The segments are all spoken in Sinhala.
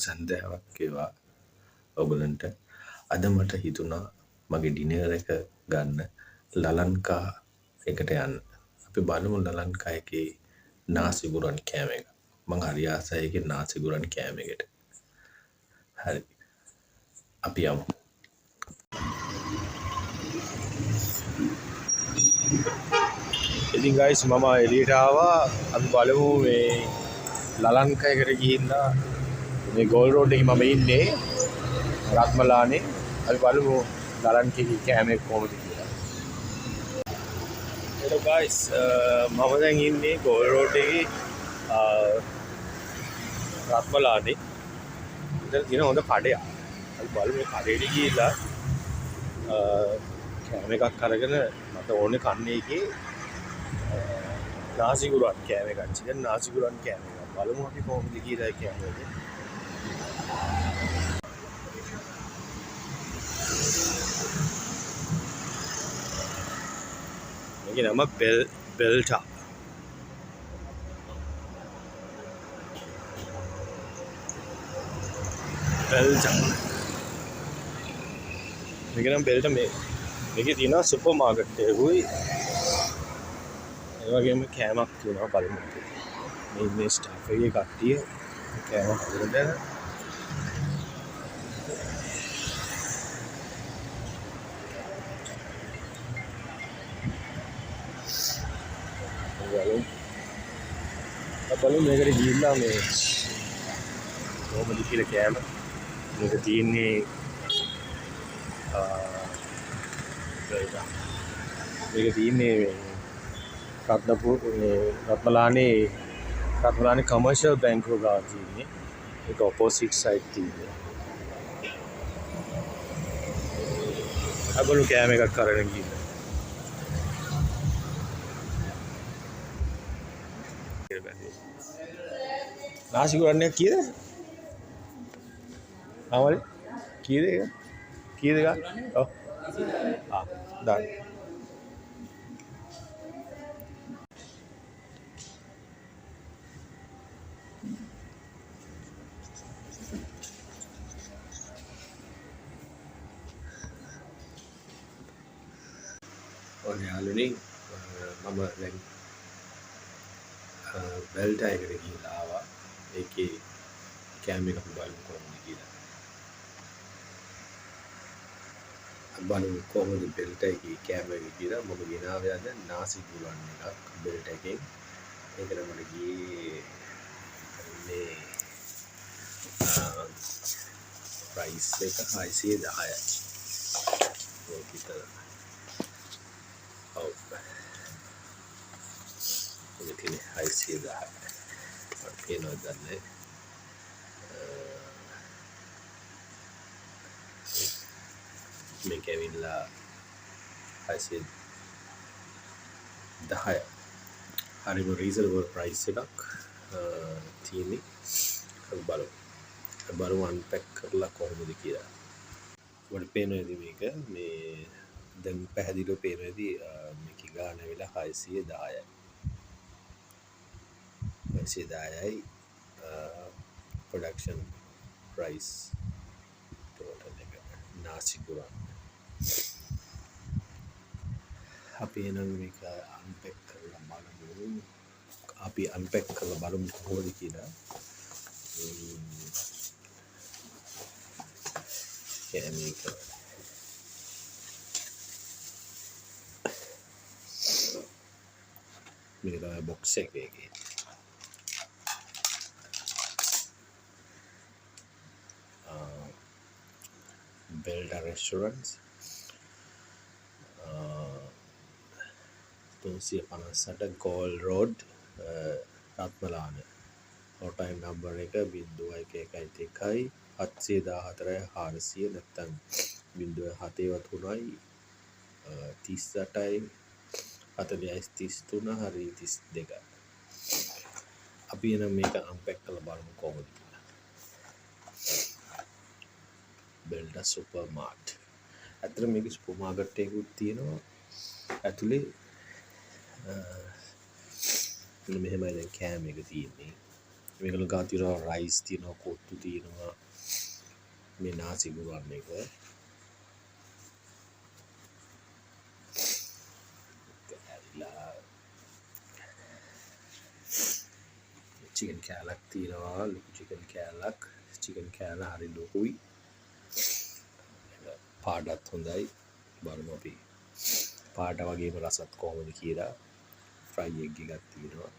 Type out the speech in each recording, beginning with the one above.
සන්ධ්‍යාවක් වේවා ඔයගලන්ට. අද මට හිතුණා මගේ ඩිනර් එක ගන්න ලලන්කා එකට යන්න. අපි බලමු ලලන්කා එකේ නාසිගුරන් කෑම එක. මං හරි ආසයි ඒකේ නාසිගුරන් කෑම එකට. හරි. අපි යමු. ඉතින් ගයිස් මම එළියට ආවා. අපි බලමු මේ ලලන්කා එකට ගිහිල්ලා මේ ගෝල් රෝඩ් එකේ මම ඉන්නේ රත්මලානේ. අපි බලමු ලලන්කේ කෑම එක කොහොමද කියලා. hello guys මම දැන් ඉන්නේ ගෝල් රෝඩ් එකේ රත්මලානේ. ඉතින් තියෙන හොඳ කඩයක්. අපි බලමු මේ කඩේට ගිහිල්ලා කෑම එකක් අරගෙන මට ඕනේ කන්නේ එකේ නාසිගුරන් කෑම එකක්. චිකන් නාසිගුරන් කෑම එකක්. බලමු අපි කොහොමද කියලා කෑම එක. මේකේ නම බෙල්ටා. මේක නම් බෙල්ටා මේකේ තියෙනවා සුපර් මාකට් එකකුයි. ඒ වගේම කෑමක් තියෙනවා බලමු. මේ ඉන්නේ ස්ටාෆ් එකේ කට්ටිය කෑම හදලා බලමු මේකට ගිහිල්ලා මේ කොහොමද කියලා කෑම. මේක තියෙන්නේ මේක තියෙන්නේ රත්මලානේ කමර්ෂල් බැංකුව ගාව තියෙන්නේ. ඒක ඔපෝසිට් සයිඩ් තියෙන්නේ. අපලු කෑම එකක් අරගෙන ගිහින්. නාසිගුරන් එක කීයද? ආවල කීයද ඒක? කීයද ගා? ඔව්. දාන්න. යාළුවනේ මම දැන් බෙල්ටා එකට ගිහිල්ලා ආවා. ඒකේ කෑම එක බලමු කොහොමද කියලා. බලමු කොහොමද බෙල්ටා එකේ කෑම එක කියලා. මම ගෙනාවේ අද නාසිගුරන් එකක් බෙල්ටා එකෙන්. ඒකට මට ගියේ මේ ප්‍රයිස් එක 610යි. ඒක විතර. ඔව්. ඒක තියෙන්නේ 610යි. මට පේනවද දන්නේ. මේක ඇවිල්ලා 610යි. හරිම රීසනබල් ප්‍රයිස් එකක් තියෙන්නේ. අපි බලමු අන්පැක් කරලා කොහොමද කියලා. මට පේනවා මේක මේ දැන් පැහැදිලිව පේනවා මේක ගාන වෙලා 610යි. 610යි ප්‍රොඩක්ෂන් ප්‍රයිස් ටෝටල් එක නාසිගුරන්. අපි එනම් මේක අන්පැක් කරලා බලමු. අපි අන්පැක් කරලා බලමු කොහොමද කියලා. කෑම එක මේක තමයි බොක්ස් එකේ. Belda Restaurants 358 Gold Road රත්මලාන. හොටයිම් නම්බර් එක 0111 714 400 නැත්නම් 0703යි 38යි 4033 හරි 32. අපි එනම් මේක අන්පැක් කරලා බලමු කොහොමද කියලා. බෙල්ඩා සුපර් මාර්ට්. අතර මේක සුපර් මාකට් එකකුත් තියෙනවා. ඇතුලේ මෙහෙමයි දැන් කෑම එක තියෙන්නේ. මේකල ගා තියෙනවා රයිස් තියෙනවා, කොත්තු තියෙනවා, මේ නාසි ගුවන් එක චිකන් කෑල්ලක් තියෙනවා ලොකු චිකන් කෑල්ල හරි ලොකුයි පාටත් හොඳයි බලමු අපි පාට වගේම රසත් කොහොමද කියලා ෆ්‍රයි එග් එකක් තියෙනවා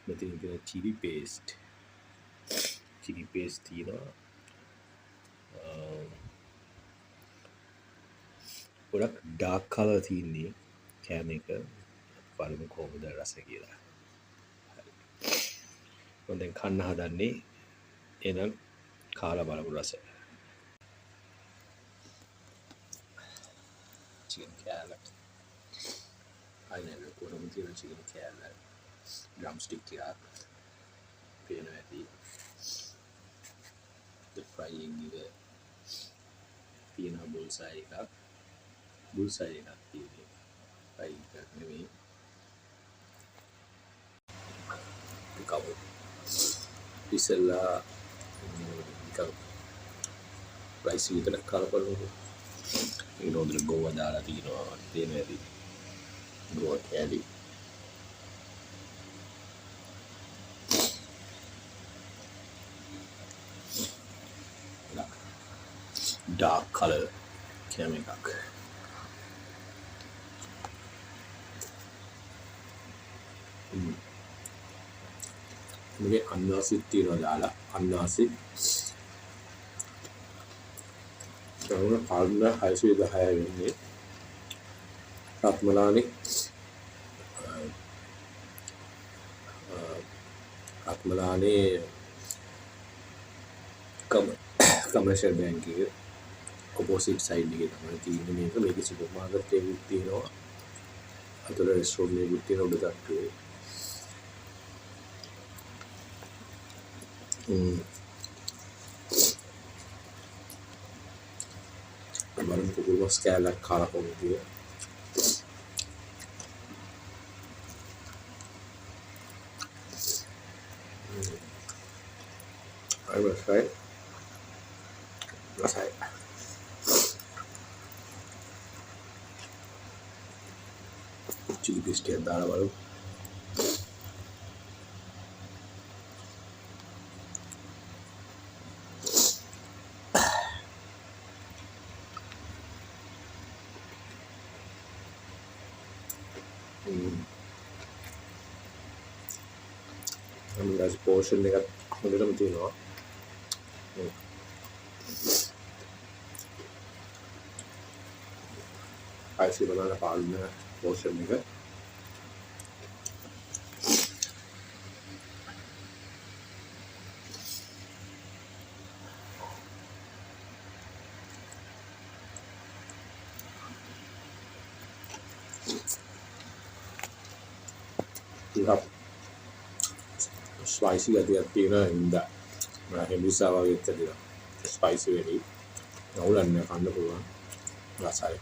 මෙතන තියෙන චිලි පේස්ට් තියෙනවා ගොඩක් ඩාර්ක් කලර් තියෙන්නේ කෑම එක බලමු කොහොමද රස කියලා මම දැන් කන්න හදන්නේ එහෙනම් කාලා බලමු රස චිකන් කෑල්ල අයිනල් කොහොමද තියෙන චිකන් කෑල්ල ඩ්‍රම් ස්ටික් ටිකක් පේනවා ඇති ෆ්‍රයිින් එක තියෙන බුල්සයි එකක් තියෙන්නේ ෆ්‍රයි එකක් නෙමෙයි කව ඉස්සෙල්ලා නිකන් රයිස් විතරක් කාලා බලමු ඒක උඩට ගෝව දාලා තියෙනවා තියෙන ඇති ගෝව කෑලි dark color කෑම එකක් මේකේ අන්නාසිත් තියනවා දාලා අන්නාසි ගාන කාර්බන 610 වෙන්නේ රත්මලානේ කමර්ෂල් බැංක් එකේ opposite side එකේ තමයි තියෙන්නේ මේකේ සුපර් මාකට් එකක් තියෙනවා අතල රෙස්ටෝරන්ට් එකක් තියෙනවා උඩ තට්ටුවේ බලමු කුකුල් මස් කෑල්ලක් කාලා කොහොමද කියලා I will try රසයි චිලි පේස්ට් එකක් දාලා බලමු අනිවාර්ය පෝෂන් එකක් හොඳටම තියෙනවා ආයිසි බලන්න පාලන පෝෂන් එක ටිකක් ස්පයිසි ගතියක් තියෙනවා හින්දා මම හෙම්බිසා වගේ ඉතිරිලා ස්පයිසි වෙලී නවුලන්නේ කන්න පුළුවන් රසයි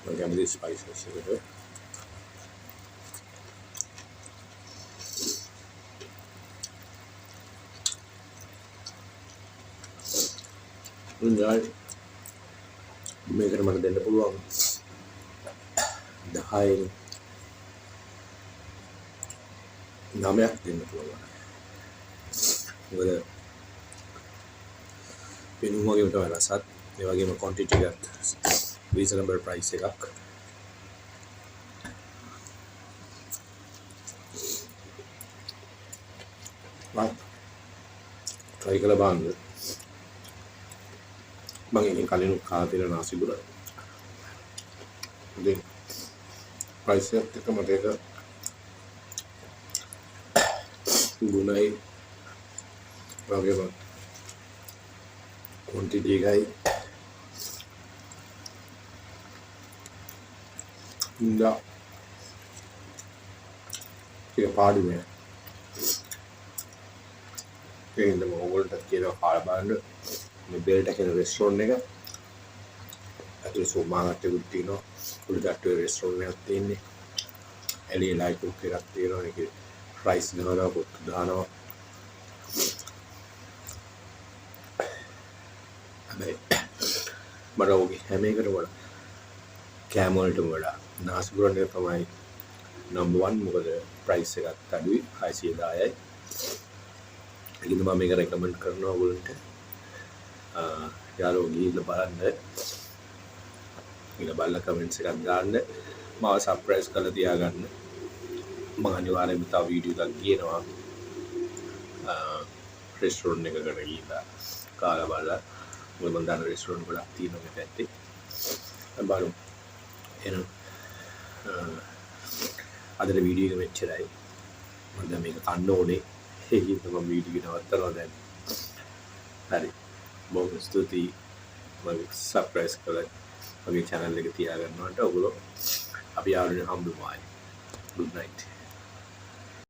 මම කැමති ස්පයිසස් එකට උන්ජායි මේකට මට දෙන්න පුළුවන් 10 9ක් දෙන්න පුළුවන් මොකද පෙනුම වගේම තමයි රසත් ඒ වගේම ක්වොන්ටිටි එකත් රීසනබල් ප්‍රයිස් එකක් try කරලා බලන්න මම ඉතින් කලින් කාලා තියෙන නාසි ගුර ඉතින් ප්‍රයිස් එක මට ඒක ගුණයි වගේම ක්වොන්ටිටි එකයි ඉන්දා ටික පාඩු නෑ ඒ හින්දා මම ඕගොල්ලන්ට කියනවා කාලා බලන්න මේ බෙල්ට් එකේ රෙස්ටෝරන්ට් එක ඇතුලේ සුපර් මාකට් එකක් තියෙනවා උඩ තට්ටුවේ රෙස්ටෝරන්ට් එකක් තියෙන්නේ එළිය ලයිට් එකක් තියෙනවා ඒකේ රයිස් ගහනවා පොත්තු දානවා හැබැයි මට ඕගේ හැම එකටම වඩා කෑම වලටම වඩා නාස්පුරන් එක තමයි නම්බර් 1 මොකද ප්‍රයිස් එකත් අඩුයි 610යි ඒකද මම මේක රෙකමන්ඩ් කරනවා ඔයගොල්ලන්ට යාළුවෝ ගිහිල්ලා බලන්න ඊළ බලලා කමෙන්ට්ස් එකක් දාන්න මාව සර්ප්‍රයිස් කරලා තියාගන්න මම අනිවාර්යයෙන්ම තව වීඩියෝ එකක් ගේනවා රෙස්ටොරන්ට් එකකට ගිහිල්ලා කාලා බලලා මොකද මම දන්න රෙස්ටොරන්ට් ගොඩක් තියෙනවා මේ පැත්තේ බලමු එහෙනම් අදට වීඩියෝ එක මෙච්චරයි මම දැන් මේක කන්න ඕනේ ඒකෙන් තමයි වීඩියෝ එක නවත්තනවා දැන් හරි බොහොම ස්තුතියි මගේ සර්ප්‍රයිස් කළා මගේ channel එක තියාගන්නවට ඔයගොල්ලෝ අපි ආවනේ හම්බෙමු ආයි good night